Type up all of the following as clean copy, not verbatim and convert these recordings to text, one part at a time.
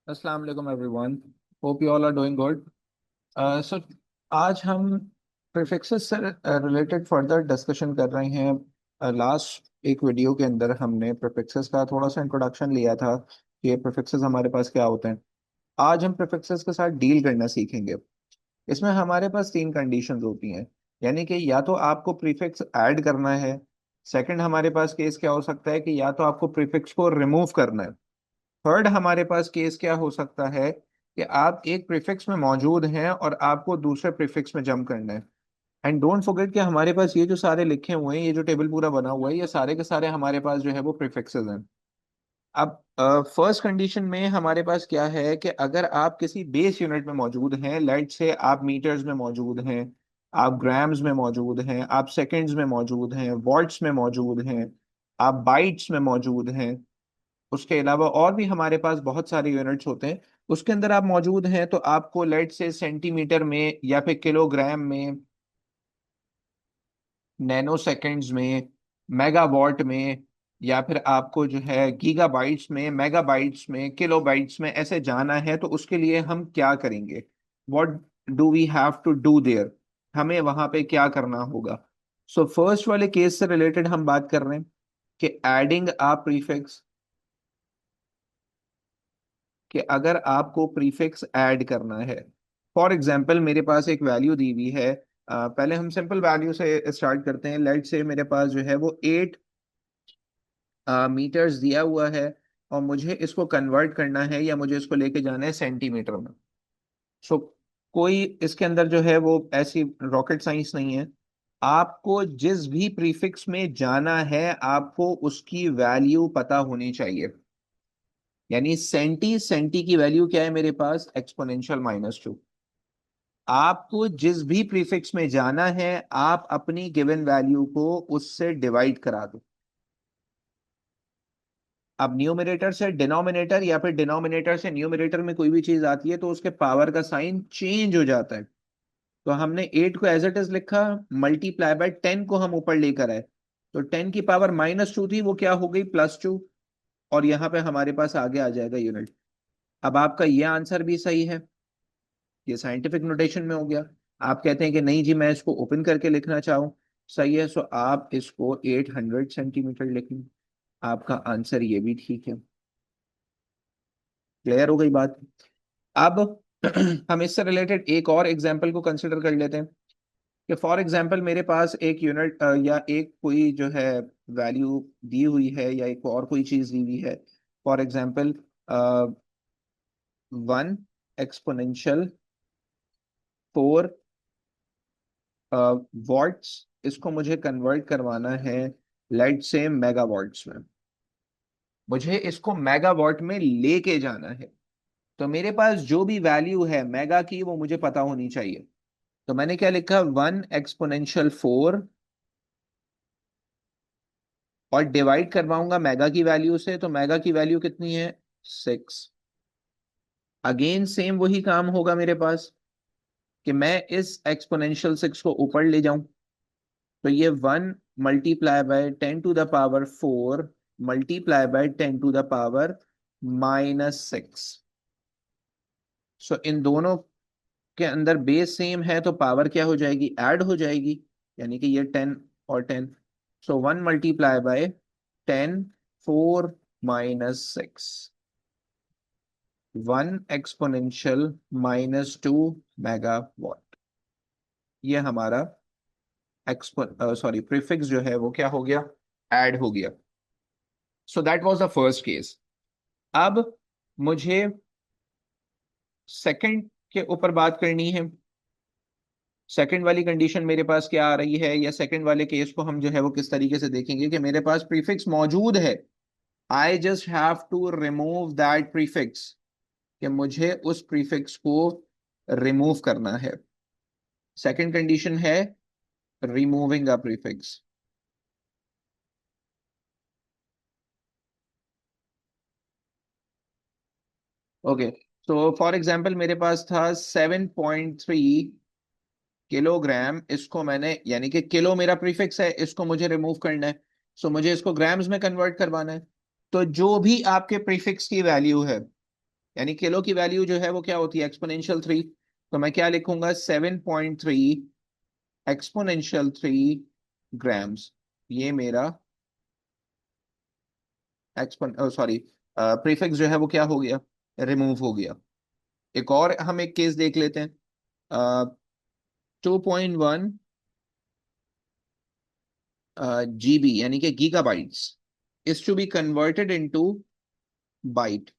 अस्सलाम वालेकुम everyone. Hope you all are doing good. So आज हम प्रीफिक्सेस से रिलेटेड फर्दर डिस्कशन कर रहे हैं। लास्ट एक वीडियो के अंदर हमने प्रीफिक्सेस का थोड़ा सा इंट्रोडक्शन लिया था कि ये प्रीफिक्सेस हमारे पास क्या होते हैं। आज हम प्रीफिक्सेस के साथ डील करना सीखेंगे। इसमें हमारे पास तीन कंडीशंस होती हैं, यानी कि या तो आपको प्रीफिक्स ऐड करना है। सेकंड हमारे पास केस क्या हो सकता है कि या तो आपको प्रीफिक्स को रिमूव करना है। थर्ड हमारे पास केस क्या हो सकता है कि आप एक प्रीफिक्स में मौजूद हैं और आपको दूसरे प्रीफिक्स में जंप करना है। एंड डोंट फॉरगेट कि हमारे पास ये जो सारे लिखे हुए हैं, ये जो टेबल पूरा बना हुआ है, ये सारे के सारे हमारे पास जो है वो प्रीफिक्सेस हैं। अब फर्स्ट कंडीशन में हमारे पास क्या है कि अगर आप किसी बेस यूनिट में मौजूद हैं, लेट से आप मीटर्स में मौजूद हैं, आप ग्राम्स में मौजूद हैं, आप सेकंड्स में मौजूद हैं, वॉट्स में मौजूद हैं, आप बाइट्स में मौजूद हैं, उसके अलावा और भी हमारे पास बहुत सारे यूनिट्स होते हैं, उसके अंदर आप मौजूद हैं, तो आपको लेट से सेंटीमीटर में या फिर किलोग्राम में, नैनो सेकेंड्स में, मेगावाट में, या फिर आपको जो है गीगाबाइट्स में, मेगाबाइट्स में, किलोबाइट्स में ऐसे जाना है, तो उसके लिए हम क्या करेंगे? What do we have to do there? हमें वहां पे क्या करना होगा? सो फर्स्ट वाले केस से रिलेटेड हम बात कर रहे हैं कि एडिंग आ प्रीफिक्स, कि अगर आपको प्रीफिक्स ऐड करना है। फॉर एग्जांपल मेरे पास एक वैल्यू दी हुई है। पहले हम सिंपल वैल्यू से स्टार्ट करते हैं। लेट से मेरे पास जो है वो 8 मीटर्स दिया हुआ है और मुझे इसको कन्वर्ट करना है या मुझे इसको लेके जाना है सेंटीमीटर में। सो कोई इसके अंदर जो है वो ऐसी रॉकेट साइंस नहीं है। आपको जिस भी प्रीफिक्स में जाना है, आपको उसकी वैल्यू पता होनी चाहिए। यानी सेंटी सेंटी की वैल्यू क्या है मेरे पास? एक्सपोनेंशियल -2। आपको जिस भी प्रीफिक्स में जाना है, आप अपनी गिवन वैल्यू को उससे डिवाइड करा दो। अब न्यूमरेटर से डिनोमिनेटर या फिर डिनोमिनेटर से न्यूमरेटर में कोई भी चीज आती है तो उसके पावर का साइन चेंज हो जाता है। तो हमने 8 को एज इट इज लिखा, मल्टीप्लाई बाय 10 को हम ऊपर लेकर आए, तो 10 की पावर -2 थी, वो क्या हो गई? +2। और यहाँ पे हमारे पास आगे आ जाएगा यूनिट। अब आपका ये आंसर भी सही है, ये साइंटिफिक नोटेशन में हो गया। आप कहते हैं कि नहीं जी, मैं इसको ओपन करके लिखना चाहूँ। सही है, सो आप इसको 800 सेंटीमीटर लिख लें। आपका आंसर ये भी ठीक है। क्लियर हो गई बात? अब हम इससे रिलेटेड एक और एग्जांपल को कंसिडर कर लेते हैं कि फॉर एग्जांपल मेरे पास एक यूनिट या एक कोई जो है वैल्यू दी हुई है, या एक और कोई चीज दी हुई है। फॉर एग्जांपल 1 एक्सपोनेंशियल 4 वॉट्स, इसको मुझे कन्वर्ट करवाना है लाइट से मेगावाट्स में। मुझे इसको मेगावाट में लेके जाना है, तो मेरे पास जो भी वैल्यू है मेगा की वो मुझे पता होनी चाहिए। तो मैंने क्या लिखा? 1 एक्सपोनेंशियल 4 और डिवाइड करवाऊंगा मेगा की वैल्यू से, तो मेगा की वैल्यू कितनी है? 6। अगेन सेम वही काम होगा मेरे पास कि मैं इस एक्सपोनेंशियल 6 को ऊपर ले जाऊं, तो ये 1 multiply by 10 to the power 4 multiply by 10 to the power -6। So इन दोनों के अंदर बेस सेम है, तो पावर क्या हो जाएगी? ऐड हो जाएगी। यानी कि ये 10 और 10। सो 1 मल्टीप्लाई बाय 10 4 - 6, 1 एक्सपोनेंशियल -2 मेगावाट। ये हमारा एक्सपो सॉरी प्रीफिक्स जो है वो क्या हो गया? ऐड हो गया। So that was the first case. अब मुझे सेकंड के ऊपर बात करनी है। सेकंड वाली कंडीशन मेरे पास क्या आ रही है, या सेकंड वाले केस को हम जो है वो किस तरीके से देखेंगे कि मेरे पास प्रीफिक्स मौजूद है, I just have to remove that prefix, कि मुझे उस प्रीफिक्स को रिमूव करना है। सेकंड कंडीशन है रिमूविंग अ प्रीफिक्स। ओके, तो फॉर एग्जांपल मेरे पास था 7.3 किलोग्राम, इसको मैंने, यानी कि किलो मेरा प्रीफिक्स है, इसको मुझे रिमूव करना है। सो मुझे इसको ग्राम्स में कन्वर्ट करवाना है। तो जो भी आपके प्रीफिक्स की वैल्यू है, यानी किलो की वैल्यू जो है वो क्या होती है, एक्सपोनेंशियल 3। तो मैं क्या लिखूंगा, 7.3 एक्सपोनेंशियल 3 ग्राम्स। ये मेरा एक्सपोन सॉरी प्रीफिक्स जो है वो क्या हो गया, रिमूव हो गया। एक और हम एक केस देख लेते हैं। 2.1 GB यानी कि gigabytes is to be converted into byte.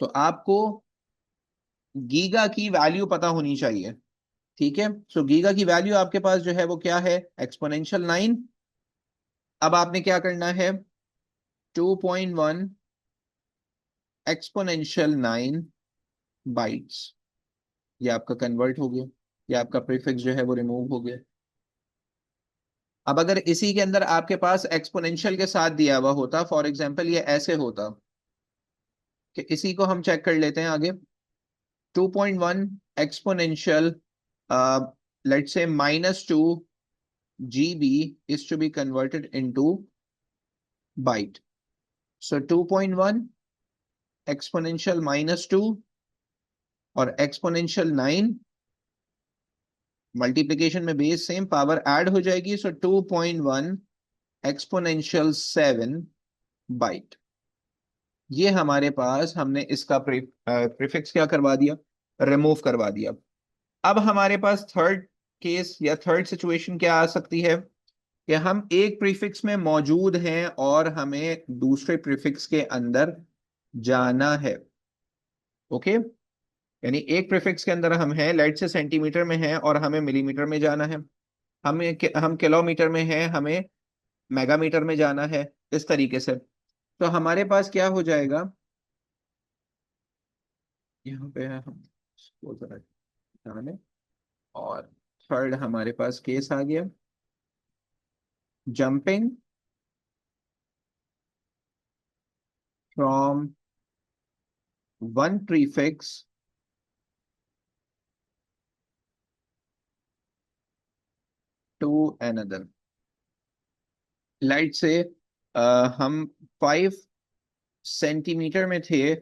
तो आपको गीगा की वैल्यू पता होनी चाहिए। ठीक है, सो गीगा की वैल्यू आपके पास जो है वो क्या है, एक्सपोनेंशियल 9। अब आपने क्या करना है, 2.1 एक्सपोनेंशियल 9 बाइट्स, ये आपका कन्वर्ट हो गया, ये आपका प्रीफिक्स जो है वो रिमूव हो गया। अब अगर इसी के अंदर आपके पास एक्सपोनेंशियल के साथ दिया हुआ होता, फॉर एग्जांपल ये ऐसे होता, कि इसी को हम चेक कर लेते हैं आगे। 2.1 exponential let's say -2 GB is to be converted into byte. So 2.1 exponential -2 और एक्सपोनेंशियल 9, मल्टीप्लीकेशन में बेस सेम, पावर ऐड हो जाएगी। सो 2.1 एक्सपोनेंशियल 7 बाइट। ये हमारे पास, हमने इसका प्रीफिक्स क्या करवा दिया, रिमूव करवा दिया। अब हमारे पास थर्ड केस या थर्ड सिचुएशन क्या आ सकती है, कि हम एक प्रीफिक्स में मौजूद हैं और हमें दूसरे प्रीफिक्स के अंदर जाना है। ओके, यानी एक प्रीफिक्स के अंदर हम हैं, लेट से सेंटीमीटर में हैं और हमें मिलीमीटर में जाना है। हम किलोमीटर में हैं, हमें मेगामीटर में जाना है, इस तरीके से। तो हमारे पास क्या हो जाएगा, यहाँ पे है, हम इसको जरा ध्यान है। और थर्ड हमारे पास केस आ गया, jumping from one prefix to another. Light से हम 5 सेंटीमीटर में थे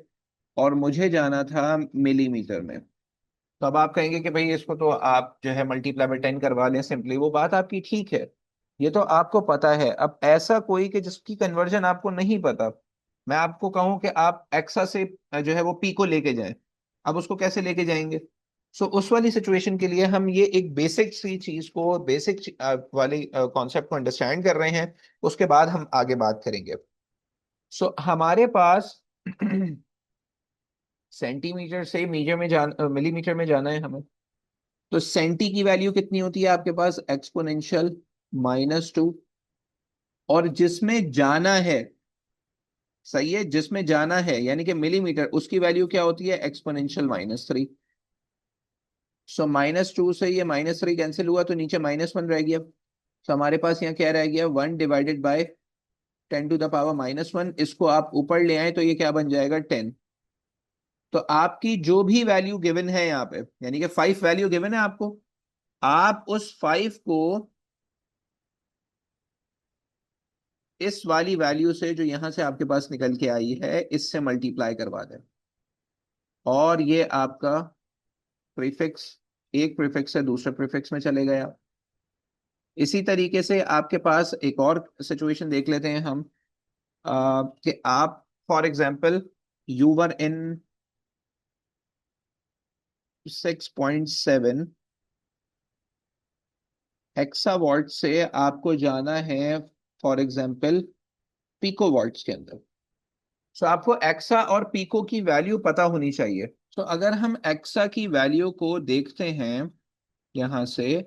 और मुझे जाना था मिलीमीटर में। तो अब आप कहेंगे कि भाई इसको तो आप जो है मल्टीप्लाई बाय 10 करवा लें सिंपली, वो बात आपकी ठीक है, ये तो आपको पता है। अब ऐसा कोई कि जिसकी कन्वर्जन आपको नहीं पता, मैं आपको कहूं कि आप एक्सा से जो है वो पी को लेके जाएं, अब उसको कैसे लेके जाएंगे। सो उस वाली सिचुएशन के लिए हम ये एक बेसिक सी चीज को, बेसिक वाली कॉन्सेप्ट को अंडरस्टैंड कर रहे हैं, उसके बाद हम आगे बात करेंगे। सो हमारे पास सेंटीमीटर से मिलीमीटर में जाना है हमें। तो सेंटी की वैल्यू कितनी होती है आपके पास, एक्सपोनेंशियल -2। और जिसमें जाना है, सही है, जिसमें जाना है यानी कि मिलीमीटर, उसकी वैल्यू क्या होती है, एक्सपोनेंशियल -3। सो -2 से ये -3 कैंसिल हुआ तो नीचे -1 रह गया। तो हमारे पास यहाँ क्या रह गया, 1/10⁻⁻1। इसको आप ऊपर ले आए तो ये क्या बन जाएगा, 10। तो आपकी जो भी वैल्यू गिवन है यहाँ पे, यानी कि 5 वैल्यू गिवन है आपको, आप उस 5 को इस वाली वैल्यू से जो यहां से आपके पास निकल के आई है, इससे मल्टीप्लाई करवा दें, और ये आपका प्रीफिक्स एक प्रीफिक्स से दूसरे प्रीफिक्स में चले गया। इसी तरीके से आपके पास एक और सिचुएशन देख लेते हैं हम, कि आप फॉर एग्जांपल यू वर इन 6.7 हेक्सावॉट से आपको जाना है फॉर एग्जांपल पिकोवॉट्स के अंदर। सो आपको एक्सा और पीको की वैल्यू पता होनी चाहिए। तो अगर हम एक्सा की वैल्यू को देखते हैं यहां से,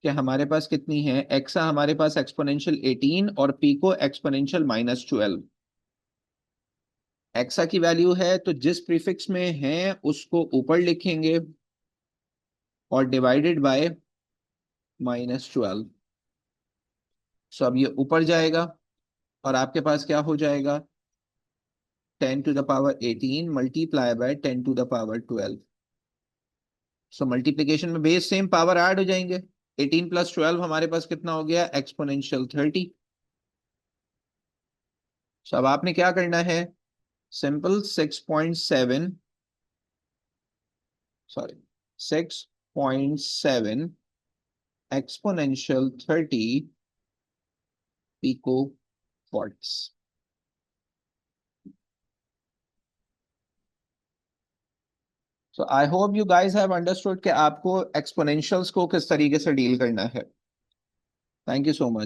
कि हमारे पास कितनी है, एक्सा हमारे पास एक्सपोनेंशियल 18 और पीको एक्सपोनेंशियल -12। एक्सा की वैल्यू है तो जिस प्रीफिक्स में है उसको ऊपर लिखेंगे और डिवाइडेड बाय -12। सो अब ये ऊपर जाएगा और आपके पास क्या हो जाएगा, 10⁻18 मल्टीप्लाई बाय 10⁻12। सो मल्टीप्लीकेशन में बेस सेम, पावर ऐड हो जाएंगे। 18 + 12 हमारे पास कितना हो गया, एक्सपोनेंशियल 30। सो अब आपने क्या करना है, simple 6.7, sorry, 6.7 exponential 30 pico watts. So I hope you guys have understood कि आपको एक्सपोनेंशियल्स को किस तरीके से डील करना है। Thank you so much.